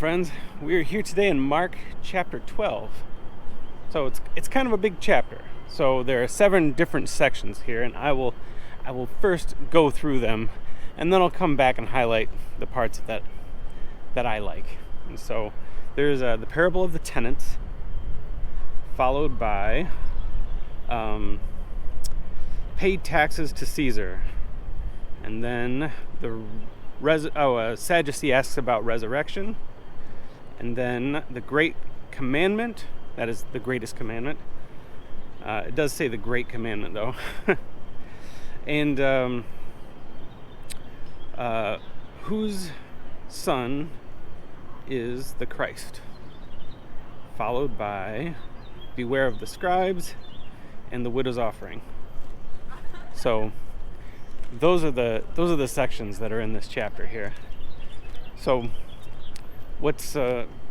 friends. We're here today in Mark chapter 12. So it's kind of a big chapter. So there are 7 different sections here, and I will first go through them, and then I'll come back and highlight the parts that I like. And so there's the parable of the tenants, followed by paid taxes to Caesar, and then the Sadducee asks about resurrection, and then the great commandment, that is the greatest commandment. It does say the great commandment though. And whose son is the Christ, followed by beware of the scribes and the widow's offering. So those are the sections that are in this chapter here. So what's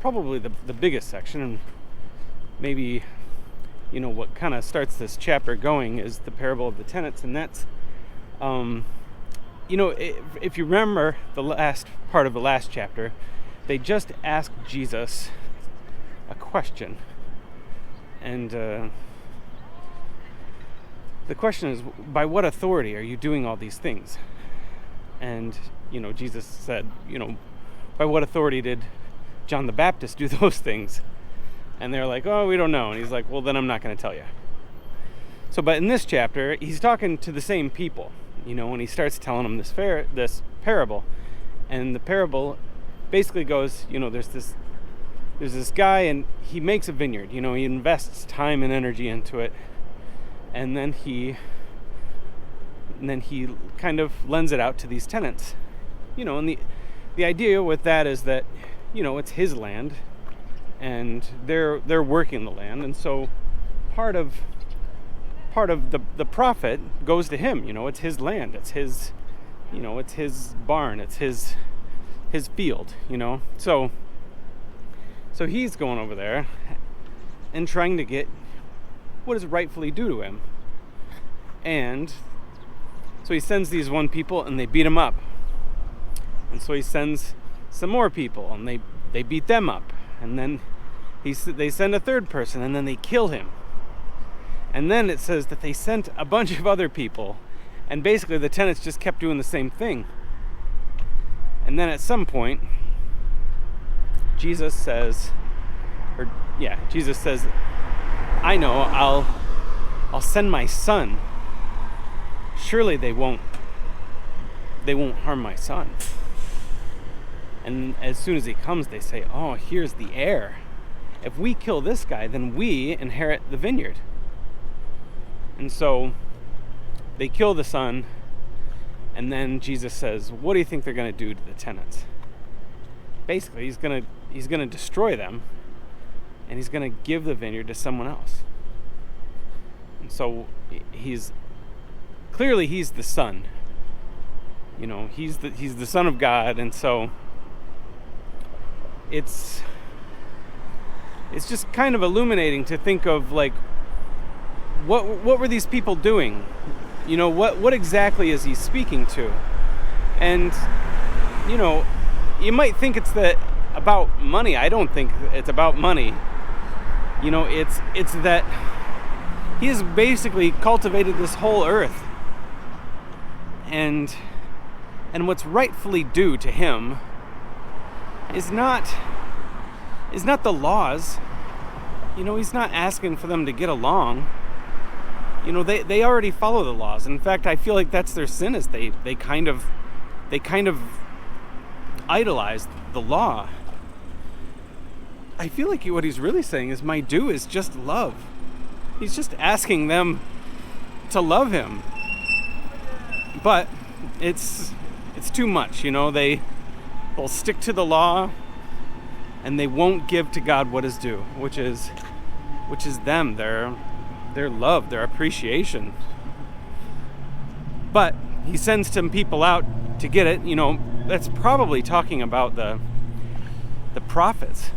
probably the biggest section, and maybe what kind of starts this chapter going, is the parable of the tenants. And that's if you remember the last part of the last chapter, they just asked Jesus a question, and the question is, by what authority are you doing all these things? And Jesus said, by what authority did John the Baptist do those things? And they're like, oh, we don't know. And he's like, well, then I'm not going to tell you. So, but in this chapter, he's talking to the same people, when he starts telling them this parable. And the parable basically goes, there's this guy, and he makes a vineyard. He invests time and energy into it, and then he kind of lends it out to these tenants. And the idea with that is that it's his land, and they're working the land, and so part of the profit goes to him. It's his land, it's his it's his barn, it's his field. So he's going over there and trying to get what is rightfully due to him. And so he sends these one people, and they beat him up. And so he sends some more people, and they beat them up. And then they send a third person, and then they kill him. And then it says that they sent a bunch of other people, and basically the tenants just kept doing the same thing. And then at some point, Jesus says, I know, I'll send my son. Surely they won't harm my son. And as soon as he comes, they say, oh, here's the heir. If we kill this guy, then we inherit the vineyard. And so they kill the son, and then Jesus says, what do you think they're going to do to the tenants? Basically, he's going to destroy them, and he's going to give the vineyard to someone else. And so he's the son. He's the Son of God, and so it's just kind of illuminating to think of, like, what were these people doing? What exactly is he speaking to? And you might think it's about money. I don't think it's about money. It's that he has basically cultivated this whole earth, and what's rightfully due to him is not the laws. He's not asking for them to get along. They already follow the laws. In fact, I feel like that's their sin, is they kind of idolize the law. I feel like what he's really saying is, my due is just love. He's just asking them to love him. But it's too much. They'll stick to the law, and they won't give to God what is due, which is them, their love, their appreciation. But he sends some people out to get it. That's probably talking about the prophets.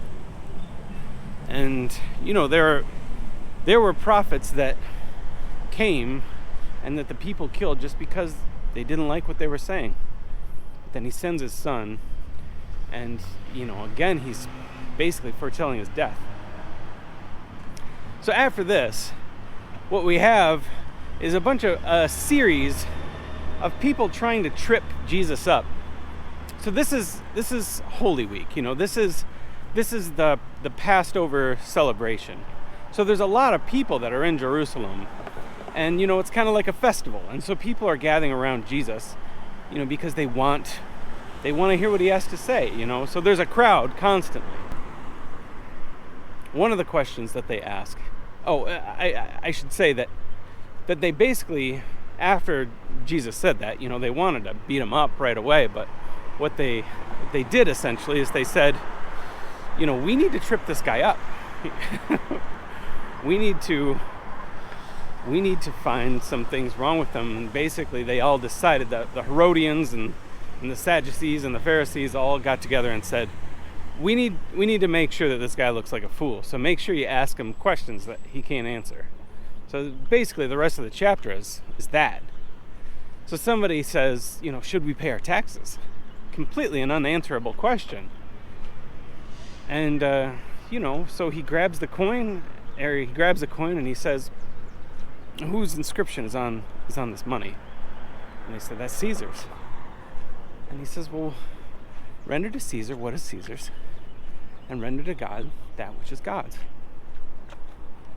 And there were prophets that came and that the people killed just because they didn't like what they were saying. But then he sends his son And, again, he's basically foretelling his death. So after this, what we have is a series of people trying to trip Jesus up. So this is Holy Week. This is the Passover celebration. So there's a lot of people that are in Jerusalem, and it's kind of like a festival. And so people are gathering around Jesus, because they want to hear what he has to say. So there's a crowd constantly. One of the questions that they ask, I should say that they basically, after Jesus said that, they wanted to beat him up right away, but what they did essentially is they said, we need to trip this guy up. we need to find some things wrong with him. And basically they all decided, that the Herodians and the Sadducees and the Pharisees all got together and said, we need to make sure that this guy looks like a fool. So make sure you ask him questions that he can't answer. So basically the rest of the chapter is that. So somebody says, should we pay our taxes? Completely an unanswerable question. And, so he grabs the coin and he says, whose inscription is on this money? And they said, that's Caesar's. And he says, well, render to Caesar what is Caesar's, and render to God that which is God's.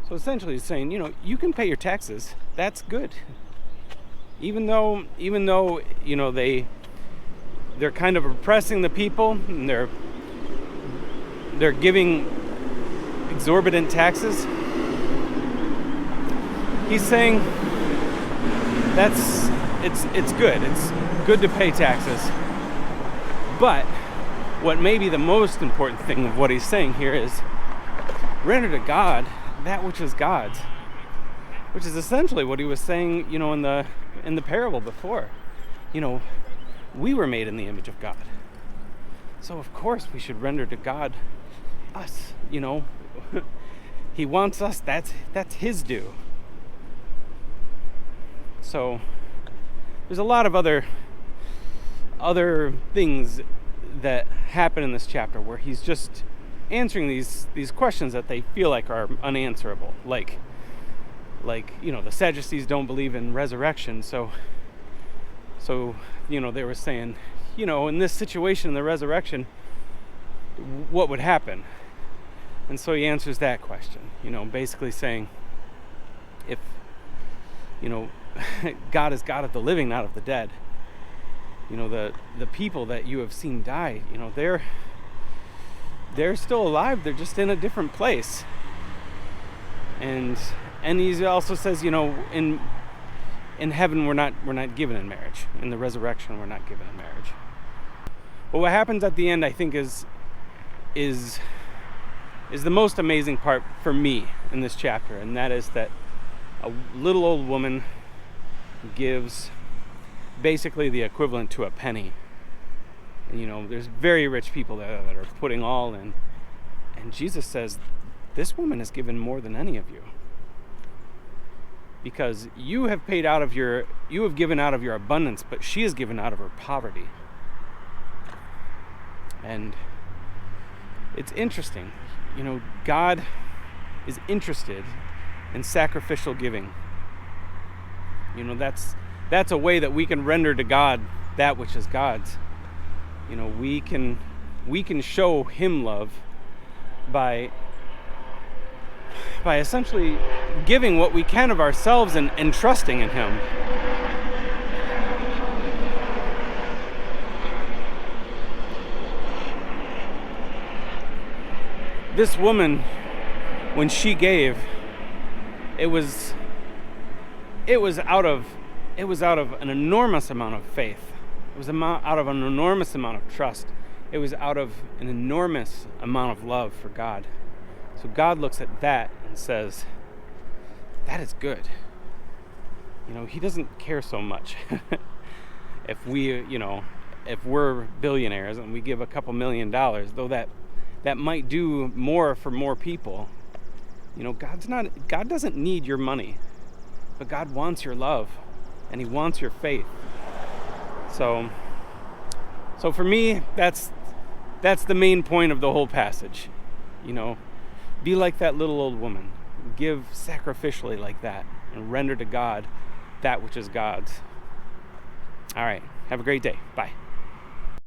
So essentially he's saying, you can pay your taxes. That's good. Even though, they're kind of oppressing the people, and they're giving exorbitant taxes. He's saying it's good. It's good to pay taxes. But what may be the most important thing of what he's saying here is render to God that which is God's, which is essentially what he was saying, in the parable before. We were made in the image of God. So of course we should render to God us, He wants us, that's his due. So there's a lot of other things that happen in this chapter where he's just answering these questions that they feel like are unanswerable. Like the Sadducees don't believe in resurrection, so they were saying, in this situation, in the resurrection, what would happen? And so he answers that question, basically saying, if, God is God of the living, not of the dead. The people that you have seen die, they're still alive. They're just in a different place. And he also says, in heaven we're not given in marriage. In the resurrection we're not given in marriage. But what happens at the end, I think, is the most amazing part for me in this chapter, and that is that a little old woman gives basically the equivalent to a penny. And, there's very rich people there that are putting all in, and Jesus says, this woman has given more than any of you, because you have given out of your abundance, but she has given out of her poverty. And it's interesting, God is interested in sacrificial giving. That's a way that we can render to God that which is God's. We can show him love by essentially giving what we can of ourselves and trusting in him. This woman, when she gave, it was out of an enormous amount of faith. It was out of an enormous amount of trust. It was out of an enormous amount of love for God. So God looks at that and says, that is good. He doesn't care so much if we're billionaires and we give a couple $1 million, though that might do more for more people. God doesn't need your money, but God wants your love and he wants your faith. So for me, that's That's the main point of the whole passage. You know, be like that little old woman. Give sacrificially like that and render to God that which is God's. All right. Have a great day. Bye.